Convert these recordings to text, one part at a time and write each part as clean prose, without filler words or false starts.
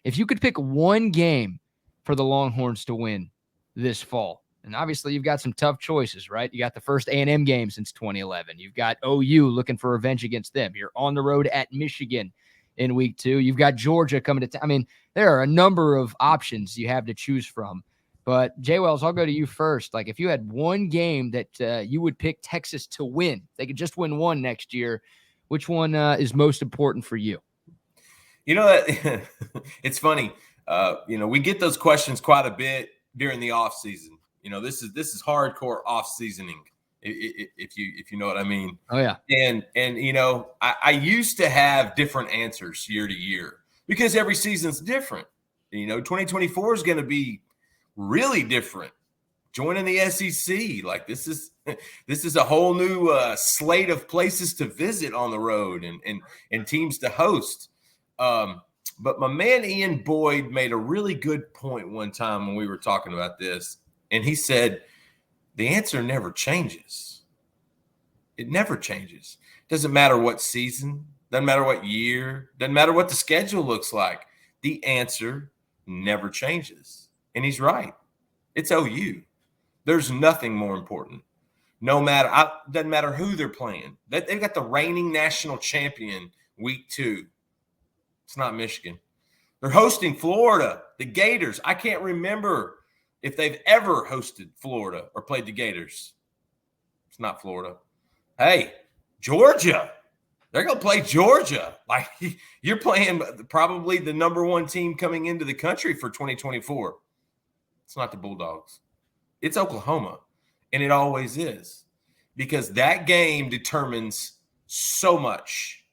If you could pick one game for the Longhorns to win this fall, and obviously you've got some tough choices, right? You got the first A&M game since 2011. You've got OU looking for revenge against them. You're on the road at Michigan in week 2. You've got Georgia coming to town. I mean, there are a number of options you have to choose from. But, Jay Wells, I'll go to you first. Like, if you had one game that you would pick Texas to win, they could just win one next year, which one is most important for you? You know, that it's funny. We get those questions quite a bit during the offseason. This is hardcore off-seasoning, if you know what I mean. Oh, yeah. And I used to have different answers year to year because every season's different. 2024 is going to be really different. Joining the SEC, like this is a whole new slate of places to visit on the road and teams to host. But my man Ian Boyd made a really good point one time when we were talking about this, and he said the answer never changes. It never changes. Doesn't matter what season, doesn't matter what year, doesn't matter what the schedule looks like. The answer never changes. And he's right. It's OU. There's nothing more important. Doesn't matter who they're playing. They've got the reigning national champion week 2. It's not Michigan. They're hosting Florida, the Gators. I can't remember if they've ever hosted Florida or played the Gators. It's not Florida. Hey, Georgia. They're going to play Georgia. Like, you're playing probably the number 1 team coming into the country for 2024. It's not the Bulldogs. It's Oklahoma, and it always is, because that game determines so much,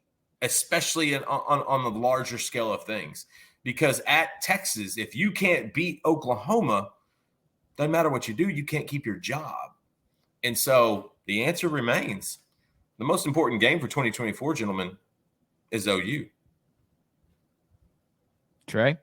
especially on the larger scale of things. Because at Texas, if you can't beat Oklahoma, doesn't matter what you do, you can't keep your job. And so the answer remains. The most important game for 2024, gentlemen, is OU. Trey?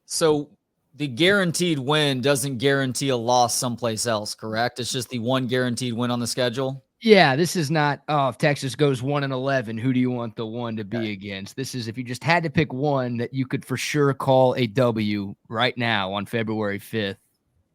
So the guaranteed win doesn't guarantee a loss someplace else, correct? It's just the one guaranteed win on the schedule? Yeah, this is not, if Texas goes 1-11, who do you want the one to be against? This is if you just had to pick one that you could for sure call a W right now on February 5th,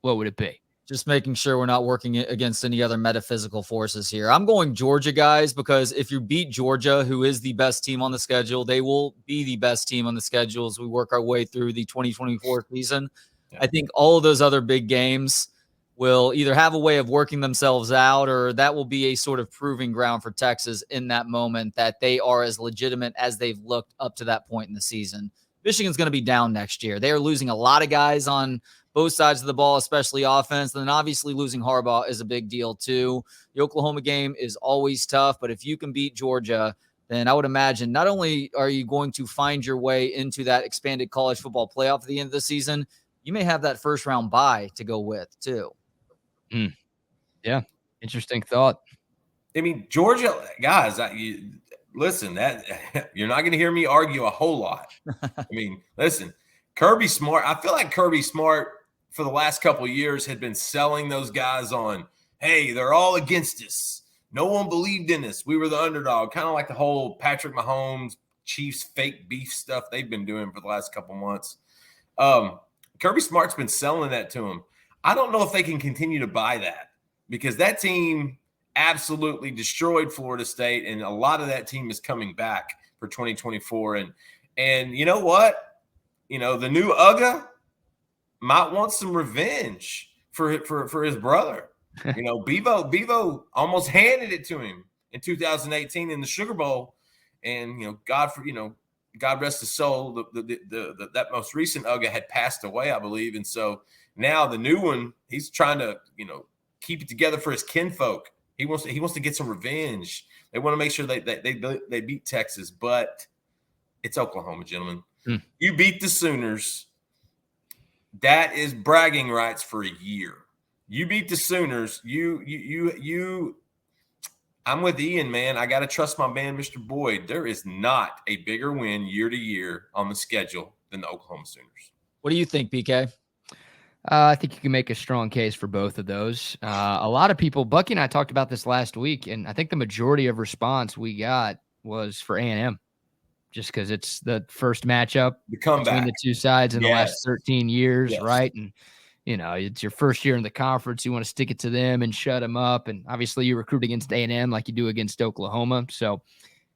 what would it be? Just making sure we're not working against any other metaphysical forces here. I'm going Georgia, guys, because if you beat Georgia, who is the best team on the schedule, they will be the best team on the schedule as we work our way through the 2024 season. Yeah. I think all of those other big games will either have a way of working themselves out, or that will be a sort of proving ground for Texas in that moment that they are as legitimate as they've looked up to that point in the season. Michigan's going to be down next year. They are losing a lot of guys on both sides of the ball, especially offense. And then obviously losing Harbaugh is a big deal too. The Oklahoma game is always tough, but if you can beat Georgia, then I would imagine not only are you going to find your way into that expanded college football playoff at the end of the season, you may have that first round bye to go with too. Yeah. Interesting thought. I mean, Georgia, guys, listen, that you're not going to hear me argue a whole lot. I mean, listen, Kirby Smart, I feel like Kirby Smart for the last couple of years had been selling those guys on, hey, they're all against us. No one believed in us. We were the underdog, kind of like the whole Patrick Mahomes, Chiefs fake beef stuff they've been doing for the last couple months. Kirby Smart's been selling that to him. I don't know if they can continue to buy that, because that team absolutely destroyed Florida State, and a lot of that team is coming back for 2024. And you know what? The new Uga might want some revenge for his brother. Bevo almost handed it to him in 2018 in the Sugar Bowl, and God rest his soul. That most recent Uga had passed away, I believe, and so now the new one, he's trying to keep it together for his kinfolk. He wants to get some revenge. They want to make sure they beat Texas, but it's Oklahoma, gentlemen. You beat the Sooners. That is bragging rights for a year. You beat the Sooners. I'm with Ian, man. I got to trust my man, Mr. Boyd. There is not a bigger win year to year on the schedule than the Oklahoma Sooners. What do you think, BK? I think you can make a strong case for both of those. A lot of people, Bucky and I talked about this last week, and I think the majority of response we got was for A&M. just because it's the first matchup between the two sides in the last 13 years, right? And, it's your first year in the conference. You want to stick it to them and shut them up. And obviously you recruit against A&M like you do against Oklahoma. So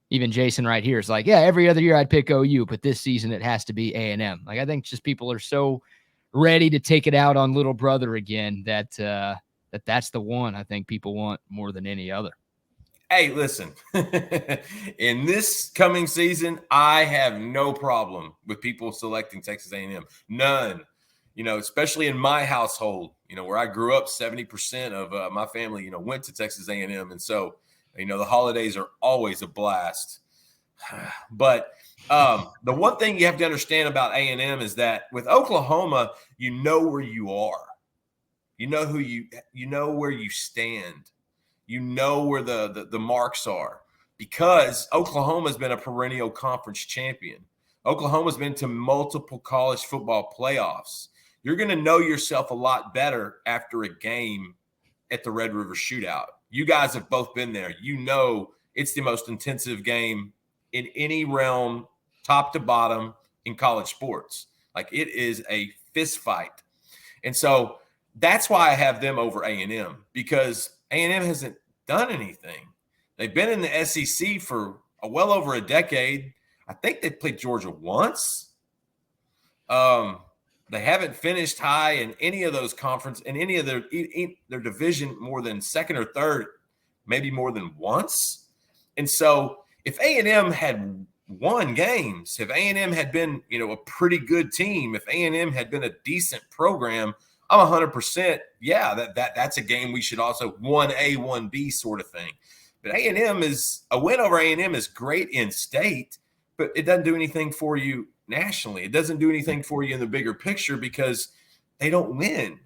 even Jason right here is like, yeah, every other year I'd pick OU, but this season it has to be A&M. Like, I think just people are so ready to take it out on little brother again that that's the one I think people want more than any other. Hey, listen, in this coming season, I have no problem with people selecting Texas A&M. None. Especially in my household, where I grew up, 70% of my family, went to Texas A&M. And so, the holidays are always a blast. But the one thing you have to understand about A&M is that with Oklahoma, you know where you are. You know where you stand. You know where the marks are, because Oklahoma's been a perennial conference champion. Oklahoma's been to multiple college football playoffs. You're going to know yourself a lot better after a game at the Red River Shootout. You guys have both been there. It's the most intensive game in any realm, top to bottom, in college sports. Like, it is a fist fight. And so that's why I have them over A&M, because A&M hasn't done anything. They've been in the SEC for well over a decade. I think they played Georgia once. They haven't finished high in any of those conference, in any of their division, more than second or third, maybe more than once. And so if A&M had won games, if A&M had been, a pretty good team, if A&M had been a decent program, I'm 100%. Yeah, that's a game we should also 1A, 1B sort of thing. But a win over A&M is great in state, but it doesn't do anything for you nationally. It doesn't do anything for you in the bigger picture because they don't win.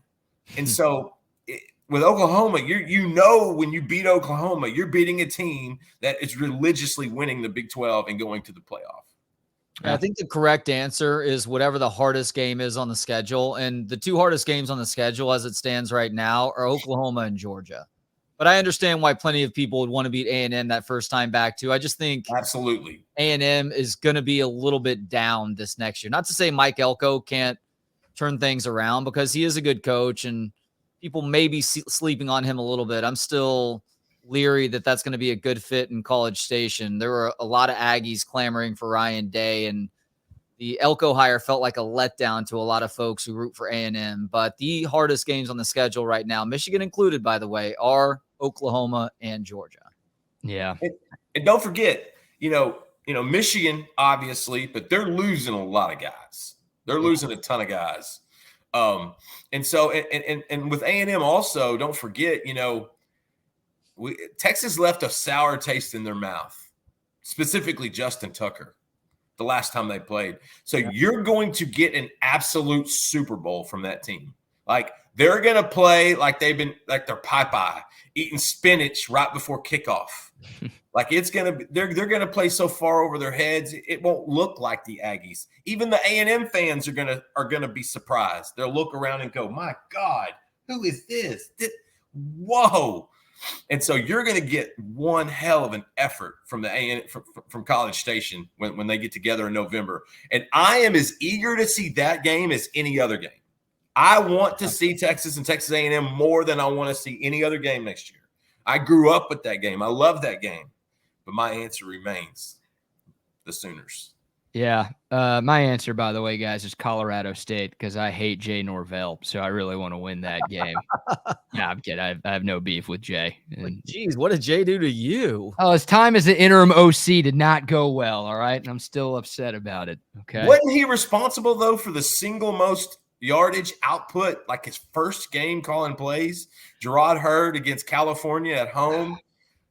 And so with Oklahoma, when you beat Oklahoma, you're beating a team that is religiously winning the Big 12 and going to the playoff. I think the correct answer is whatever the hardest game is on the schedule. And the two hardest games on the schedule as it stands right now are Oklahoma and Georgia. But I understand why plenty of people would want to beat A&M that first time back too. I just think absolutely A&M is going to be a little bit down this next year. Not to say Mike Elko can't turn things around, because he is a good coach and people may be sleeping on him a little bit. I'm still leery that that's going to be a good fit in College Station. There were a lot of Aggies clamoring for Ryan Day, and the Elko hire felt like a letdown to a lot of folks who root for A&M. But the hardest games on the schedule right now, Michigan included, by the way, are Oklahoma and Georgia. Yeah. And don't forget, Michigan, obviously, but they're losing a lot of guys. They're losing a ton of guys. And so, and with A&M also, don't forget, Texas left a sour taste in their mouth, specifically Justin Tucker, the last time they played. So you're going to get an absolute Super Bowl from that team. Like, they're going to play like they're Popeye, eating spinach right before kickoff. Like, they're going to play so far over their heads, it won't look like the Aggies. Even the A&M fans are going to be surprised. They'll look around and go, "My God, who is this? Whoa!" And so you're going to get one hell of an effort from from College Station when they get together in November. And I am as eager to see that game as any other game. I want to see Texas and Texas A&M more than I want to see any other game next year. I grew up with that game. I love that game. But my answer remains the Sooners. Yeah. My answer, by the way, guys, is Colorado State, because I hate Jay Norvell. So I really want to win that game. Yeah, I'm kidding. I have no beef with Jay. And, geez, what did Jay do to you? Oh, his time as an interim OC did not go well. All right. And I'm still upset about it. Okay. Wasn't he responsible, though, for the single most yardage output, like his first game calling plays? Gerard Hurd against California at home.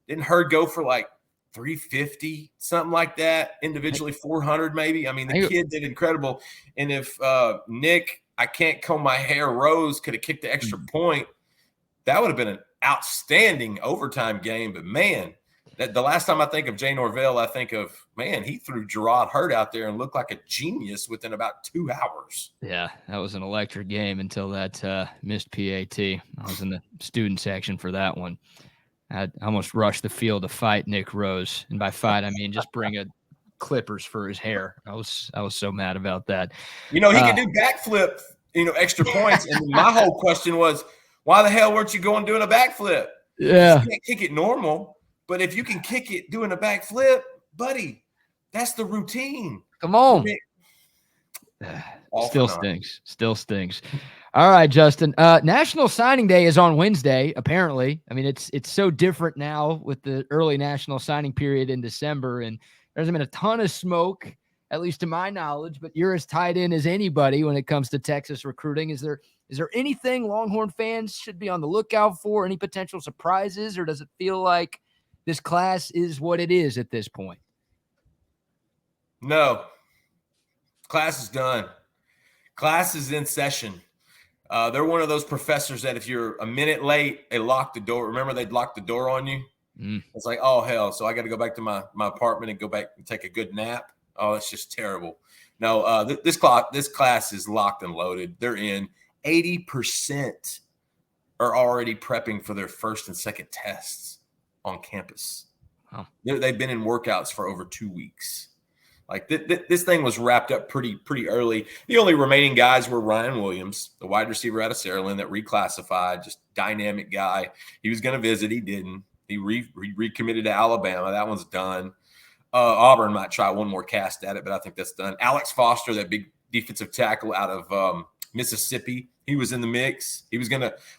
Didn't Hurd go for like 350, something like that, individually 400 maybe? I mean, the kid did incredible. And if Nick, I can't comb my hair, Rose could have kicked the extra point, that would have been an outstanding overtime game. But man, the last time I think of Jay Norvell, I think of, man, he threw Gerard Hurd out there and looked like a genius within about 2 hours. Yeah, that was an electric game until that missed PAT. I was in the student section for that one. I almost rushed the field to fight Nick Rose. And by fight, I mean just bring a clippers for his hair. I was so mad about that. He could do backflip, extra points. And my whole question was, why the hell weren't you going doing a backflip? Yeah. You can't kick it normal, but if you can kick it doing a backflip, buddy, that's the routine. Come on. Still stinks. All right, Justin. National Signing Day is on Wednesday, apparently. I mean, it's so different now with the early national signing period in December, and there hasn't been a ton of smoke, at least to my knowledge, but you're as tied in as anybody when it comes to Texas recruiting. Is there anything Longhorn fans should be on the lookout for? Any potential surprises, or does it feel like this class is what it is at this point? No. Class is done. Class is in session. They're one of those professors that if you're a minute late, they lock the door. Remember, they'd lock the door on you? It's like, oh, hell. So I got to go back to my apartment and go back and take a good nap. Oh, it's just terrible. No, this class is locked and loaded. They're in. 80% are already prepping for their first and second tests on campus. Wow. They've been in workouts for over 2 weeks. Like this thing was wrapped up pretty early. The only remaining guys were Ryan Williams, the wide receiver out of Saraland that reclassified, just dynamic guy. He was going to visit. He didn't. He recommitted to Alabama. That one's done. Auburn might try one more cast at it, but I think that's done. Alex Foster, that big defensive tackle out of Mississippi, he was in the mix. He was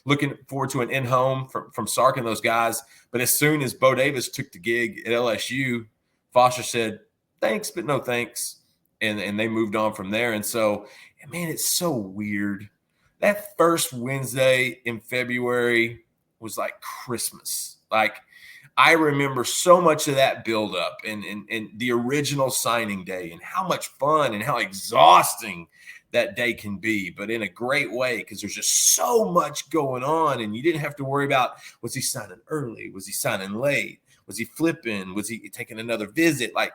looking forward to an in-home from Sark and those guys. But as soon as Bo Davis took the gig at LSU, Foster said, thanks, but no thanks. And they moved on from there. And so, man, it's so weird. That first Wednesday in February was like Christmas. Like, I remember so much of that buildup and the original signing day and how much fun and how exhausting that day can be, but in a great way, because there's just so much going on. And you didn't have to worry about, was he signing early? Was he signing late? Was he flipping? Was he taking another visit? Like,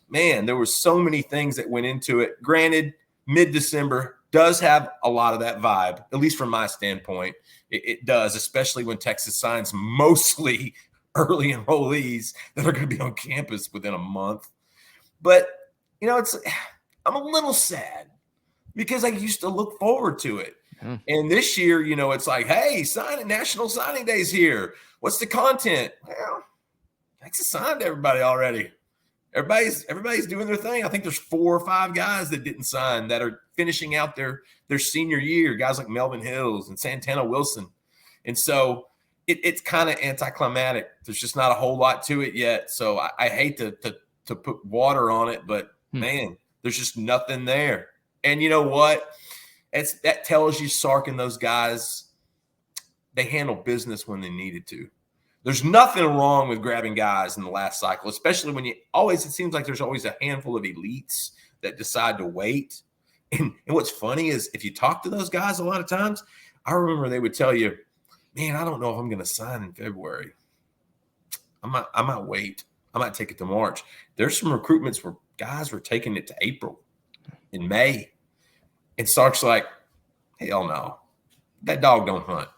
man, there were so many things that went into it. Granted, mid-December does have a lot of that vibe, at least from my standpoint. It does, especially when Texas signs mostly early enrollees that are going to be on campus within a month. But, I'm a little sad because I used to look forward to it. And this year, it's like, hey, National Signing Day's here. What's the content? Well, Texas signed everybody already. Everybody's doing their thing. I think there's 4 or 5 guys that didn't sign that are finishing out their senior year, guys like Melvin Hills and Santana Wilson. And so it's kind of anticlimactic. There's just not a whole lot to it yet. So I hate to put water on it, but man, there's just nothing there. And you know what? That tells you Sark and those guys, they handle business when they needed to. There's nothing wrong with grabbing guys in the last cycle, especially when it seems like there's always a handful of elites that decide to wait. And what's funny is if you talk to those guys a lot of times, I remember they would tell you, man, I don't know if I'm going to sign in February. I might wait. I might take it to March. There's some recruitments where guys were taking it to April, in May. And Sark's like, hell no. That dog don't hunt.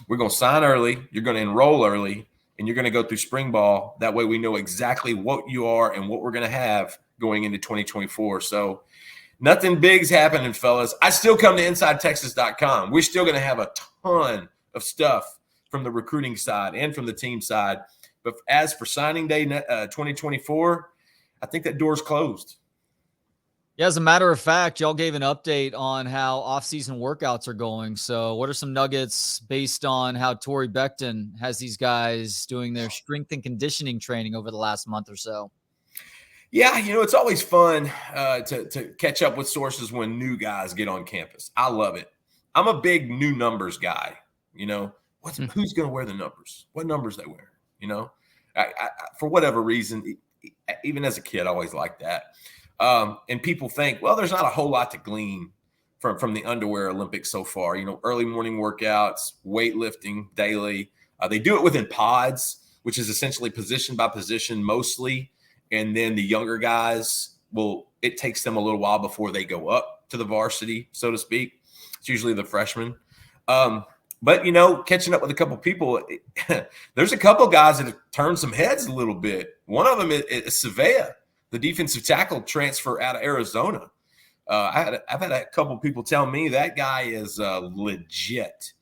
We're going to sign early. You're going to enroll early, and you're going to go through spring ball. That way we know exactly what you are and what we're going to have going into 2024. So nothing big's happening, fellas. I still come to InsideTexas.com. We're still going to have a ton of stuff from the recruiting side and from the team side. But as for signing day 2024, I think that door's closed. Yeah, as a matter of fact, y'all gave an update on how offseason workouts are going. So what are some nuggets based on how Torrey Becton has these guys doing their strength and conditioning training over the last month or so? Yeah, it's always fun to catch up with sources when new guys get on campus. I love it. I'm a big new numbers guy. Who's going to wear the numbers? What numbers they wear? I for whatever reason, even as a kid, I always liked that. And people think, well, there's not a whole lot to glean from the underwear Olympics so far. Early morning workouts, weightlifting daily. They do it within pods, which is essentially position by position mostly. And then the younger guys it takes them a little while before they go up to the varsity, so to speak. It's usually the freshmen. But, catching up with a couple people, there's a couple guys that have turned some heads a little bit. One of them is Savea. the defensive tackle transfer out of Arizona. I've had a couple people tell me that guy is legit,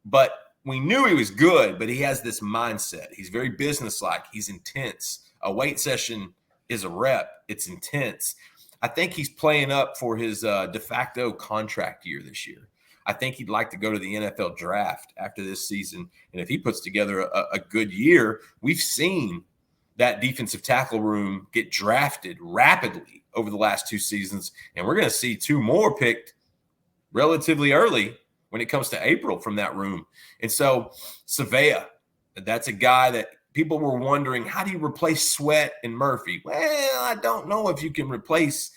but we knew he was good, but he has this mindset. He's very businesslike. He's intense. A weight session is a rep. It's intense. I think he's playing up for his de facto contract year this year. I think he'd like to go to the NFL draft after this season. And if he puts together a good year, we've seen that defensive tackle room get drafted rapidly over the last 2 seasons. And we're going to see 2 more picked relatively early when it comes to April from that room. And so Savea, that's a guy that people were wondering, how do you replace Sweat and Murphy? Well, I don't know if you can replace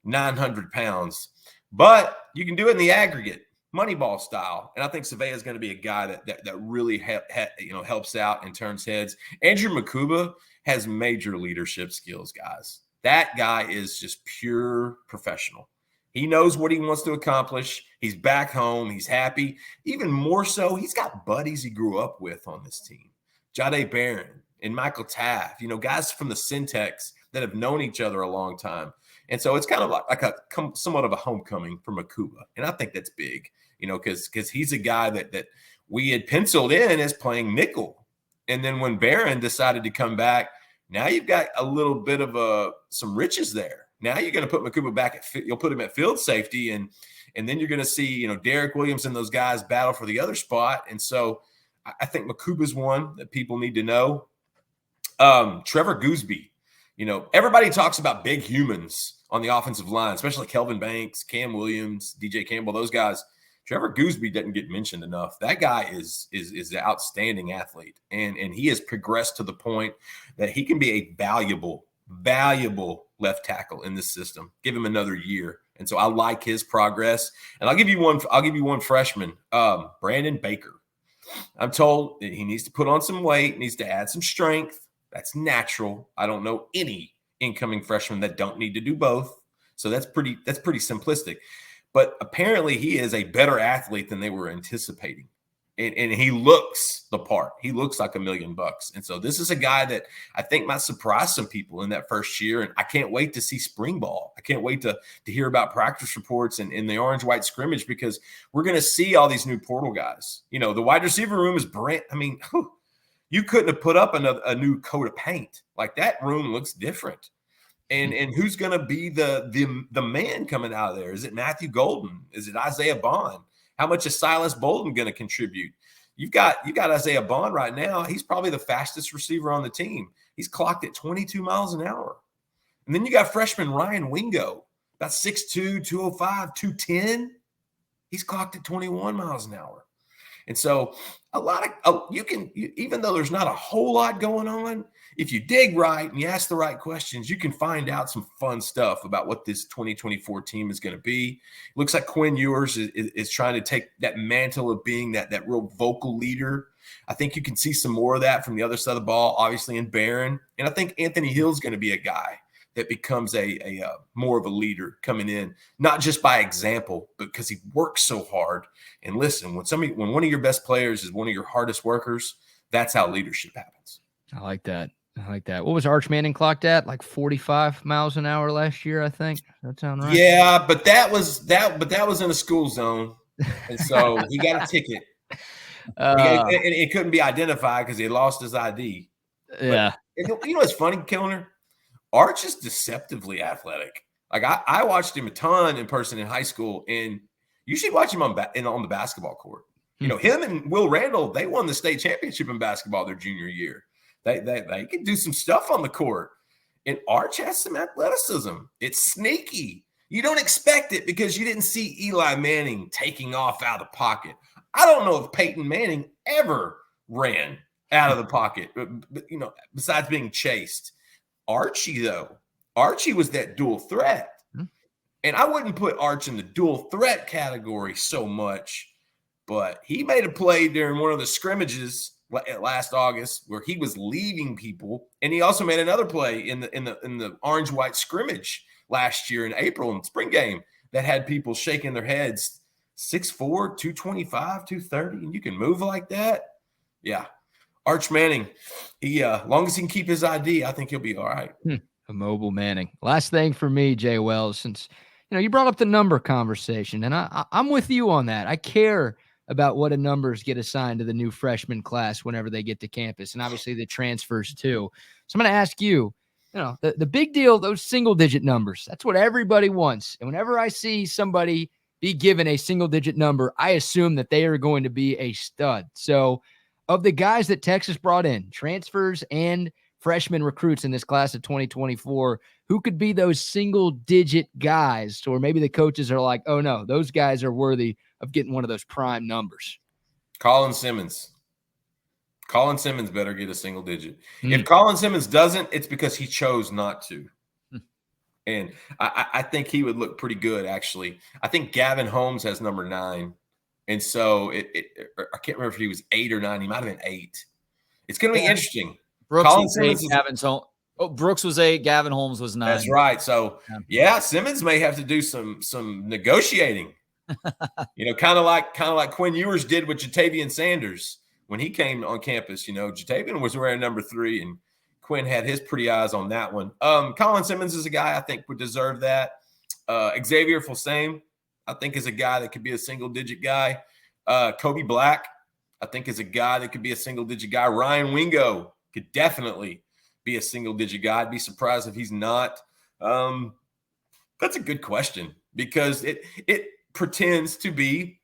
900 pounds, but you can do it in the aggregate, Moneyball style. And I think Savea is going to be a guy that really helps out and turns heads. Andrew Makuba has major leadership skills, guys. That guy is just pure professional. He knows what he wants to accomplish. He's back home. He's happy. Even more so, he's got buddies he grew up with on this team. Jahdae Barron and Michael Taft, guys from the Syntex that have known each other a long time. And so it's kind of like somewhat of a homecoming for Makuba. And I think that's big, because he's a guy that we had penciled in as playing nickel. And then when Barron decided to come back, now you've got a little bit of some riches there. Now you're going to put Makuba back you'll put him at field safety, and then you're going to see, Derek Williams and those guys battle for the other spot. And so I think Makuba's one that people need to know. Trevor Gooseby, everybody talks about big humans on the offensive line, especially Kelvin Banks, Cam Williams, DJ Campbell, those guys. Trevor Gooseby doesn't get mentioned enough. That guy is an outstanding athlete, and he has progressed to the point that he can be a valuable left tackle in this system. Give him another year. And so I like his progress. And I'll give you one freshman, Brandon Baker. I'm told that he needs to put on some weight, needs to add some strength. That's natural. I don't know any incoming freshmen that don't need to do both. So that's pretty simplistic. But apparently he is a better athlete than they were anticipating. And he looks the part. He looks like $1 million. And so this is a guy that I think might surprise some people in that first year. And I can't wait to see spring ball. I can't wait to hear about practice reports and in the orange-white scrimmage, because we're going to see all these new portal guys. The wide receiver room is brand. I mean, you couldn't have put up a new coat of paint. Like, that room looks different. And who's going to be the man coming out of there? Is it Matthew Golden? Is it Isaiah Bond? How much is Silas Bolden going to contribute? You got Isaiah Bond right now. He's probably the fastest receiver on the team. He's clocked at 22 miles an hour. And then you got freshman Ryan Wingo, about 6'2", 205, 210. He's clocked at 21 miles an hour. And so even though there's not a whole lot going on, if you dig right and you ask the right questions, you can find out some fun stuff about what this 2024 team is going to be. It looks like Quinn Ewers is trying to take that mantle of being that real vocal leader. I think you can see some more of that from the other side of the ball, obviously in Barron. And I think Anthony Hill is going to be a guy that becomes a more of a leader coming in, not just by example, but because he works so hard. And listen, when one of your best players is one of your hardest workers, that's how leadership happens. I like that. What was Arch Manning clocked at? Like 45 miles an hour last year, I think. That sound right? Yeah, but that was in a school zone, and so he got a ticket. It couldn't be identified because he had lost his ID. Yeah. But, what's funny, Kellner? Arch is deceptively athletic. Like, I watched him a ton in person in high school, and you should watch him on the basketball court. Him and Will Randall, they won the state championship in basketball their junior year. They can do some stuff on the court. And Arch has some athleticism. It's sneaky. You don't expect it because you didn't see Eli Manning taking off out of the pocket. I don't know if Peyton Manning ever ran out of the pocket, besides being chased. Archie was that dual threat. And I wouldn't put Arch in the dual threat category so much, but he made a play during one of the scrimmages last August where he was leaving people, and he also made another play in the orange-white scrimmage last year in April in the spring game that had people shaking their heads. 6'4", 225, 230, and you can move like that. Yeah. Arch Manning, he long as he can keep his ID, I think he'll be all right. A mobile Manning. Last thing for me, Jay Wells, since you brought up the number conversation, and I'm with you on that. I care about what numbers get assigned to the new freshman class whenever they get to campus, and obviously the transfers too. So I'm going to ask you, the big deal, those single-digit numbers. That's what everybody wants. And whenever I see somebody be given a single-digit number, I assume that they are going to be a stud. So of the guys that Texas brought in, transfers and freshman recruits in this class of 2024, who could be those single-digit guys, or maybe the coaches are like, oh, no, those guys are worthy of getting one of those prime numbers? Colin Simmons. Colin Simmons better get a single digit. If Colin Simmons doesn't, it's because he chose not to. And I think he would look pretty good, actually. I think Gavin Holmes has number 9. And so I can't remember if he was 8 or 9. He might have been 8. It's going to be interesting. Brooks Colin was Simmons 8. Brooks was 8. Gavin Holmes was 9. That's right. So, yeah, Simmons may have to do some negotiating. Kind of like Quinn Ewers did with Jatavian Sanders when he came on campus. Jatavian was wearing number 3, and Quinn had his pretty eyes on that one. Colin Simmons is a guy I think would deserve that. Xavier Folsame, I think, is a guy that could be a single-digit guy. Kobe Black, I think, is a guy that could be a single-digit guy. Ryan Wingo could definitely be a single-digit guy. I'd be surprised if he's not. That's a good question because it pretends to be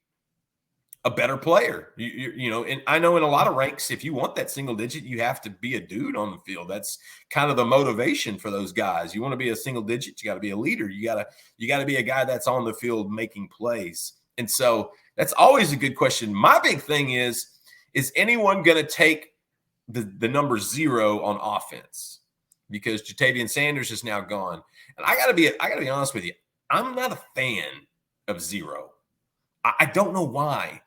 a better player. And I know in a lot of ranks, if you want that single digit, you have to be a dude on the field. That's kind of the motivation for those guys. You want to be a single digit, you got to be a leader. You got to be a guy that's on the field making plays. And so that's always a good question. My big thing is anyone going to take the number 0 on offense? Because Jatavian Sanders is now gone. And I gotta be honest with you. I'm not a fan of 0. I don't know why.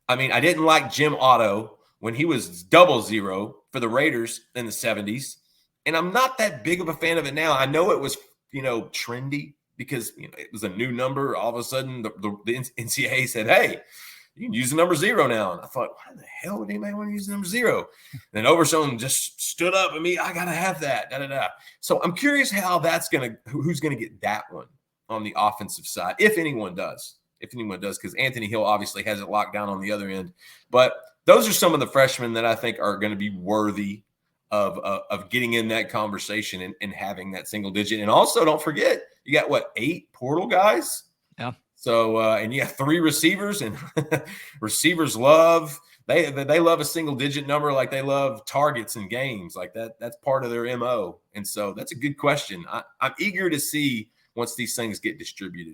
I mean, I didn't like Jim Otto when he was 00 for the Raiders in the 70s. And I'm not that big of a fan of it now. I know it was, trendy because it was a new number. All of a sudden, the NCAA said, hey, you can use the number 0 now. And I thought, why the hell would anybody want to use the number 0? And then Overshown just stood up and I got to have that. So I'm curious how who's going to get that one on the offensive side, if anyone does, because Anthony Hill obviously has it locked down on the other end. But those are some of the freshmen that I think are going to be worthy of getting in that conversation and having that single digit. And also, don't forget, you got 8 portal guys? Yeah. So, and you have 3 receivers, and receivers love a single digit number like they love targets in games. Like that's part of their MO. And so that's a good question. I'm eager to see once these things get distributed.